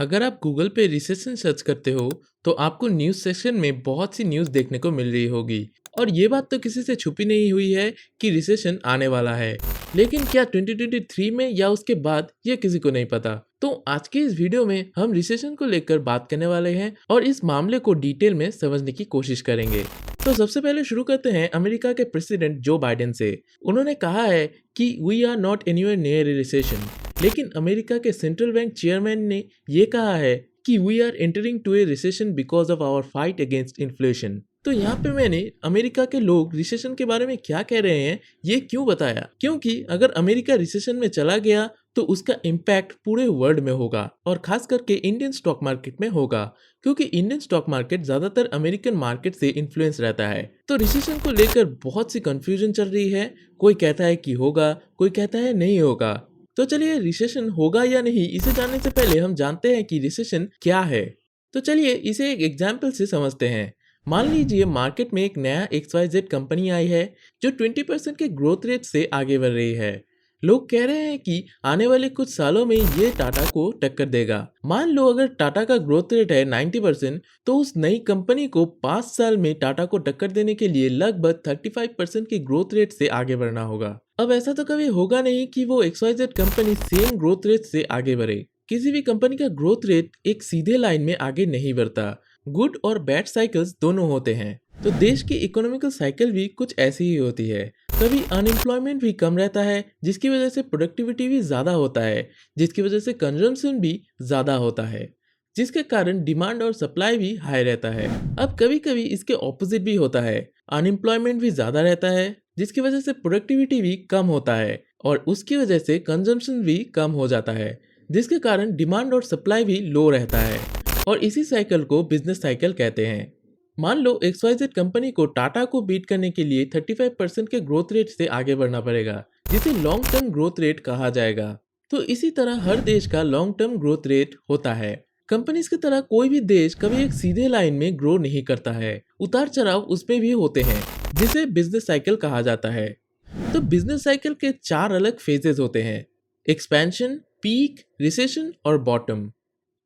अगर आप गूगल पे रिसेशन सर्च करते हो तो आपको न्यूज़ सेक्शन में बहुत सी न्यूज़ देखने को मिल रही होगी। और ये बात तो किसी से छुपी नहीं हुई है कि रिसेशन आने वाला है। लेकिन क्या 2023 में या उसके बाद, ये किसी को नहीं पता। तो आज के इस वीडियो में हम रिसेशन को लेकर बात करने वाले हैं और इस मामले को डिटेल में समझने की कोशिश करेंगे। तो सबसे पहले शुरू करते हैं अमेरिका के प्रेसिडेंट जो बाइडेन से। उन्होंने कहा है कि we are not anywhere near a recession. लेकिन अमेरिका के सेंट्रल बैंक चेयरमैन ने ये कहा है कि we are entering to a recession because of our fight against inflation. तो यहाँ पे मैंने अमेरिका के लोग रिसेशन के बारे में क्या कह रहे हैं ये क्यों बताया, क्योंकि अगर अमेरिका रिसेशन में चला गया तो उसका इम्पैक्ट पूरे वर्ल्ड में होगा और खास करके इंडियन स्टॉक मार्केट में होगा, क्योंकि इंडियन स्टॉक मार्केट ज्यादातर अमेरिकन मार्केट से इन्फ्लुएंस रहता है। तो रिसेशन को लेकर बहुत सी कंफ्यूजन चल रही है। कोई कहता है कि होगा, कोई कहता है नहीं होगा। तो चलिए रिसेशन होगा या नहीं इसे जानने से पहले हम जानते हैं कि रिसेशन क्या है। तो चलिए इसे एक एग्जाम्पल से समझते हैं। मान लीजिए मार्केट में एक नया XYZ कंपनी आई है जो 20% के ग्रोथ रेट से आगे बढ़ रही है। लोग कह रहे हैं कि आने वाले कुछ सालों में ये टाटा को टक्कर देगा। मान लो अगर टाटा का ग्रोथ रेट है 90%, तो उस नई कंपनी को 5 साल में टाटा को टक्कर देने के लिए लगभग 35% की ग्रोथ रेट से आगे बढ़ना होगा। अब ऐसा तो कभी होगा नहीं कि वो XYZ company same growth rate से आगे बढ़े। किसी भी कंपनी का ग्रोथ रेट एक सीधे लाइन में आगे नहीं बढ़ता। गुड और बैड साइकिल्स दोनों होते हैं। तो देश की इकोनॉमिकल साइकिल भी कुछ ऐसी ही होती है। कभी अनएम्प्लॉयमेंट भी कम रहता है जिसकी वजह से प्रोडक्टिविटी भी ज़्यादा होता है, जिसकी वजह से कंजम्पशन भी ज़्यादा होता है, जिसके कारण डिमांड और सप्लाई भी हाई रहता है। अब कभी कभी इसके ऑपोजिट भी होता है। अनएम्प्लॉयमेंट भी ज़्यादा रहता है जिसकी वजह से प्रोडक्टिविटी भी कम होता है और उसकी वजह से कंजम्पशन भी कम हो जाता है, जिसके कारण डिमांड और सप्लाई भी लो रहता है। और इसी साइकिल को बिजनेस साइकिल कहते हैं। मान लो XYZ कंपनी को टाटा को बीट करने के लिए 35% के ग्रोथ रेट से आगे बढ़ना पड़ेगा, जिसे लॉन्ग टर्म ग्रोथ रेट कहा जाएगा। तो इसी तरह हर देश का लॉन्ग टर्म ग्रोथ रेट होता है। कंपनीज की तरह कोई भी देश कभी एक सीधे लाइन में ग्रो नहीं करता है, उतार चढ़ाव उसमें भी होते हैं, जिसे बिजनेस साइकिल कहा जाता है। तो बिजनेस साइकिल के 4 अलग फेजेस होते हैं: एक्सपेंशन, पीक, रिसेशन और बॉटम।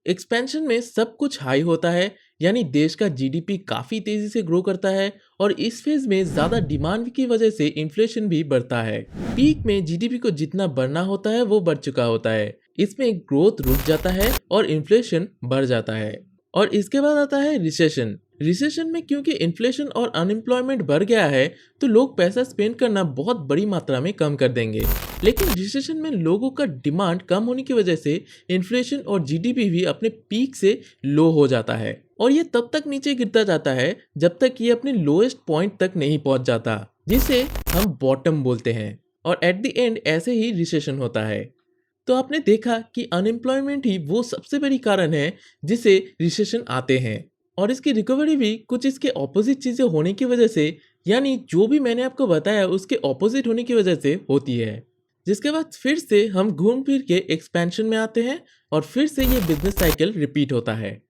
एक्सपेंशन में सब कुछ हाई होता है, यानी देश का जीडीपी काफ़ी तेज़ी से ग्रो करता है और इस फेज में ज़्यादा डिमांड की वजह से इन्फ्लेशन भी बढ़ता है। पीक में जीडीपी को जितना बढ़ना होता है वो बढ़ चुका होता है, इसमें ग्रोथ रुक जाता है और इन्फ्लेशन बढ़ जाता है। और इसके बाद आता है रिसेशन। रिसेशन में क्योंकि इन्फ्लेशन और अनएम्प्लॉयमेंट बढ़ गया है तो लोग पैसा स्पेंड करना बहुत बड़ी मात्रा में कम कर देंगे। लेकिन रिसेशन में लोगों का डिमांड कम होने की वजह से इन्फ्लेशन और जीडीपी भी अपने पीक से लो हो जाता है और ये तब तक नीचे गिरता जाता है जब तक ये अपने लोएस्ट पॉइंट तक नहीं पहुंच जाता, जिसे हम बॉटम बोलते हैं। और एट द एंड ऐसे ही रिसेशन होता है। तो आपने देखा कि अनएम्प्लॉयमेंट ही वो सबसे बड़ी कारण है जिसे रिसेशन आते हैं और इसकी रिकवरी भी कुछ इसके ऑपोजिट चीज़ें होने की वजह से, यानी जो भी मैंने आपको बताया उसके ऑपोजिट होने की वजह से होती है। जिसके बाद फिर से हम घूम फिर के एक्सपेंशन में आते हैं और फिर से ये बिजनेस साइकिल रिपीट होता है।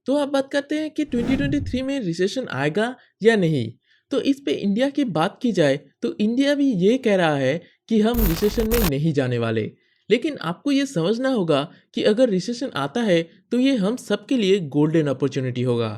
तो आप बात करते हैं कि 2023 में रिसेशन आएगा या नहीं। तो इस पे इंडिया की बात की जाए तो इंडिया भी ये कह रहा है कि हम रिसेशन में नहीं जाने वाले। लेकिन आपको ये समझना होगा कि अगर रिसेशन आता है तो ये हम सबके लिए गोल्डन अपॉर्चुनिटी होगा।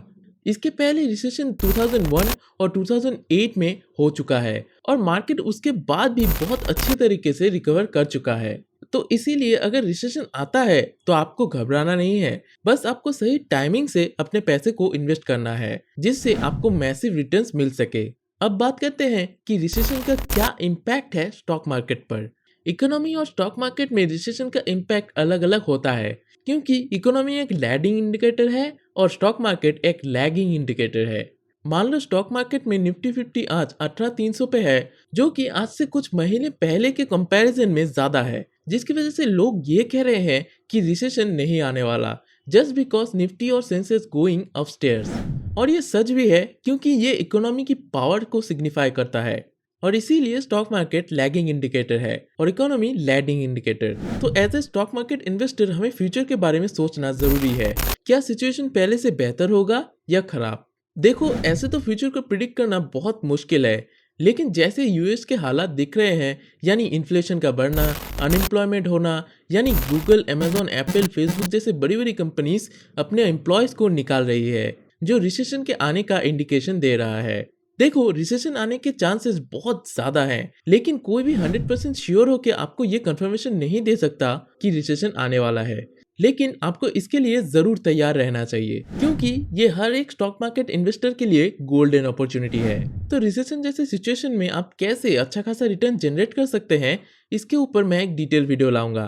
इसके पहले रिसेशन 2001 और 2008 में हो चुका है और मार्केट उसके बाद भी बहुत अच्छे तरीके से रिकवर कर चुका है। तो इसीलिए अगर रिसेशन आता है तो आपको घबराना नहीं है, बस आपको सही टाइमिंग से अपने पैसे को इन्वेस्ट करना है जिससे आपको मैसिव रिटर्न्स मिल सके। अब बात करते हैं कि रिसेशन का क्या इम्पैक्ट है स्टॉक मार्केट पर। इकोनॉमी और स्टॉक मार्केट में रिसेशन का इम्पैक्ट अलग अलग होता है, क्योंकि इकोनॉमी एक लैडिंग इंडिकेटर है और स्टॉक मार्केट एक लैगिंग इंडिकेटर है। मान लो स्टॉक मार्केट में निफ्टी 50 आज 18,300 पे है, जो कि आज से कुछ महीने पहले के कंपैरिजन में ज़्यादा है, जिसकी वजह से लोग ये कह रहे हैं कि रिसेशन नहीं आने वाला, जस्ट बिकॉज निफ्टी और सेंसेक्स गोइंग अपस्टेयर्स। और ये सच भी है क्योंकि ये इकोनॉमी की पावर को सिग्निफाई करता है और इसीलिए स्टॉक मार्केट लैगिंग इंडिकेटर है और इकोनॉमी लैडिंग इंडिकेटर। तो as a stock market investor हमें फ्यूचर के बारे में सोचना जरूरी है। क्या सिचुएशन पहले से बेहतर होगा या खराब? देखो, ऐसे तो फ्यूचर को प्रिडिक्ट करना बहुत मुश्किल है, लेकिन जैसे यूएस के हालात दिख रहे हैं, यानी इन्फ्लेशन का बढ़ना, अनएम्प्लॉयमेंट होना, यानी गूगल, अमेजोन, एप्पल, फेसबुक जैसे बड़ी बड़ी कंपनीज अपने एम्प्लॉयज़ को निकाल रही है, जो रिसेशन के आने का इंडिकेशन दे रहा है। देखो, रिसेशन आने के चांसेस बहुत ज़्यादा हैं, लेकिन कोई भी 100% श्योर होकर आपको ये कंफर्मेशन नहीं दे सकता कि रिसेशन आने वाला है। लेकिन आपको इसके लिए ज़रूर तैयार रहना चाहिए, क्योंकि ये हर एक स्टॉक मार्केट इन्वेस्टर के लिए गोल्डन अपॉर्चुनिटी है। तो रिसेशन जैसे सिचुएशन में आप कैसे अच्छा खासा रिटर्न जनरेट कर सकते हैं, इसके ऊपर मैं एक डिटेल वीडियो लाऊंगा।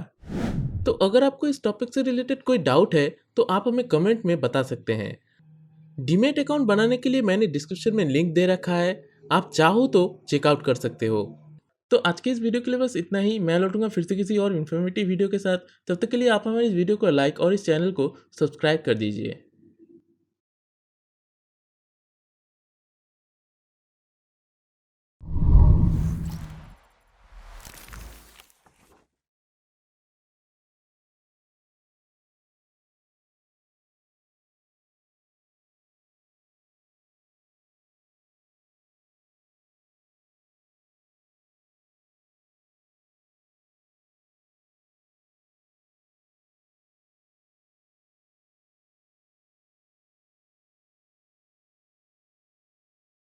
तो अगर आपको इस टॉपिक से रिलेटेड कोई डाउट है तो आप हमें कमेंट में बता सकते हैं। डीमैट अकाउंट बनाने के लिए मैंने डिस्क्रिप्शन में लिंक दे रखा है, आप चाहो तो चेकआउट कर सकते हो। तो आज के इस वीडियो के लिए बस इतना ही। मैं लौटूंगा फिर से किसी और इन्फॉर्मेटिव वीडियो के साथ। तब तक के लिए आप हमारे इस वीडियो को लाइक और इस चैनल को सब्सक्राइब कर दीजिए।